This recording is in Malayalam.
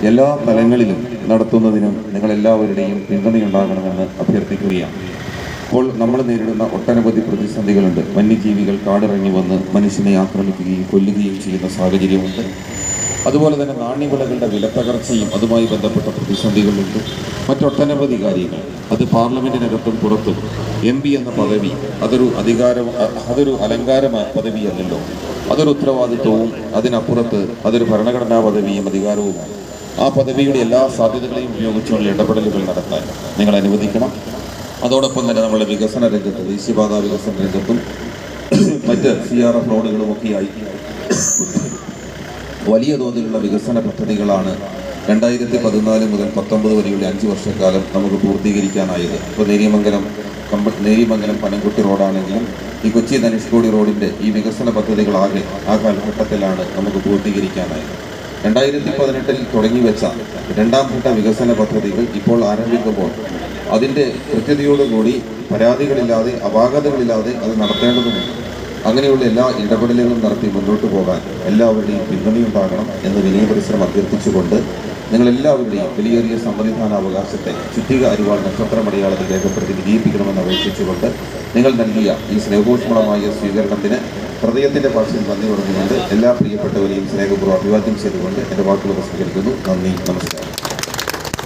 എല്ലാ തലങ്ങളിലും നടത്തുന്നതിനും നിങ്ങളെല്ലാവരുടെയും പിന്തുണയുണ്ടാകണമെന്ന് അഭ്യർത്ഥിക്കുകയാണ്. ഇപ്പോൾ നമ്മൾ നേരിടുന്ന ഒട്ടനവധി പ്രതിസന്ധികളുണ്ട്. വന്യജീവികൾ കാടിറങ്ങി വന്ന് മനുഷ്യനെ ആക്രമിക്കുകയും കൊല്ലുകയും ചെയ്യുന്ന സാഹചര്യമുണ്ട്. അതുപോലെ തന്നെ നാണ്യവിളകളുടെ വിലത്തകർച്ചയും അതുമായി ബന്ധപ്പെട്ട പ്രതിസന്ധികളുണ്ട്. മറ്റൊട്ടനവധി കാര്യങ്ങൾ. അത് പാർലമെന്റിനകത്തും പുറത്തും MP എന്ന പദവി അതൊരു അലങ്കാര പദവിയല്ലല്ലോ. അതൊരു ഉത്തരവാദിത്വവും അതിനപ്പുറത്ത് അതൊരു ഭരണഘടനാ പദവിയും അധികാരവുമാണ്. ആ പദവിയുടെ എല്ലാ സാധ്യതകളെയും ഉപയോഗിച്ചുള്ള ഇടപെടലുകൾ നടത്താൻ നിങ്ങൾ അനുവദിക്കണം. അതോടൊപ്പം തന്നെ നമ്മുടെ വികസന രംഗത്ത്, ദേശീയപാത വികസന രംഗത്തും മറ്റ് CRF റോഡുകളുമൊക്കെയായി വലിയ തോതിലുള്ള വികസന പദ്ധതികളാണ് 2014 മുതൽ 19 വരെയുള്ള 5 വർഷക്കാലം നമുക്ക് പൂർത്തീകരിക്കാനായത്. ഇപ്പോൾ നേരിമംഗലം പനംകുട്ടി റോഡാണെങ്കിലും ഈ കൊച്ചി ധനുഷ്കോടി റോഡിൻ്റെ ഈ വികസന പദ്ധതികളാകെ ആ കാലഘട്ടത്തിലാണ് നമുക്ക് പൂർത്തീകരിക്കാനായത്. 2018 തുടങ്ങി വെച്ച രണ്ടാം ഘട്ട വികസന പദ്ധതികൾ ഇപ്പോൾ ആരംഭിക്കുമ്പോൾ അതിൻ്റെ കൃത്യതയോടുകൂടി പരാതികളില്ലാതെ അപാകതകളില്ലാതെ അത് നടത്തേണ്ടതുണ്ട്. അങ്ങനെയുള്ള എല്ലാ ഇടപെടലുകളും നടത്തി മുന്നോട്ട് പോകാൻ എല്ലാവരുടെയും പിന്തുണയുണ്ടാകണം എന്ന് വിനയപരിശ്രമം അഭ്യർത്ഥിച്ചുകൊണ്ട് നിങ്ങളെല്ലാവരുടെയും വിലയേറിയ സമ്മതിദാനാവകാശത്തെ ചുറ്റിക അരിവാൾ നക്ഷത്രമടയാളത്തിൽ രേഖപ്പെടുത്തി വിജയിപ്പിക്കണമെന്ന് അപേക്ഷിച്ചുകൊണ്ട് നിങ്ങൾ നൽകിയ ഈ സ്നേഹോഷ്മളമായ സ്വീകരണത്തിന് ഹൃദയത്തിൻ്റെ ഭാഷയിൽ നന്ദി പറഞ്ഞുകൊണ്ട് എല്ലാ പ്രിയപ്പെട്ടവരെയും സ്നേഹപൂർവ്വം അഭിവാദ്യം ചെയ്തുകൊണ്ട് എൻ്റെ വാക്കുകൾ ഉപസംഹരിക്കുന്നു. നന്ദി, നമസ്കാരം.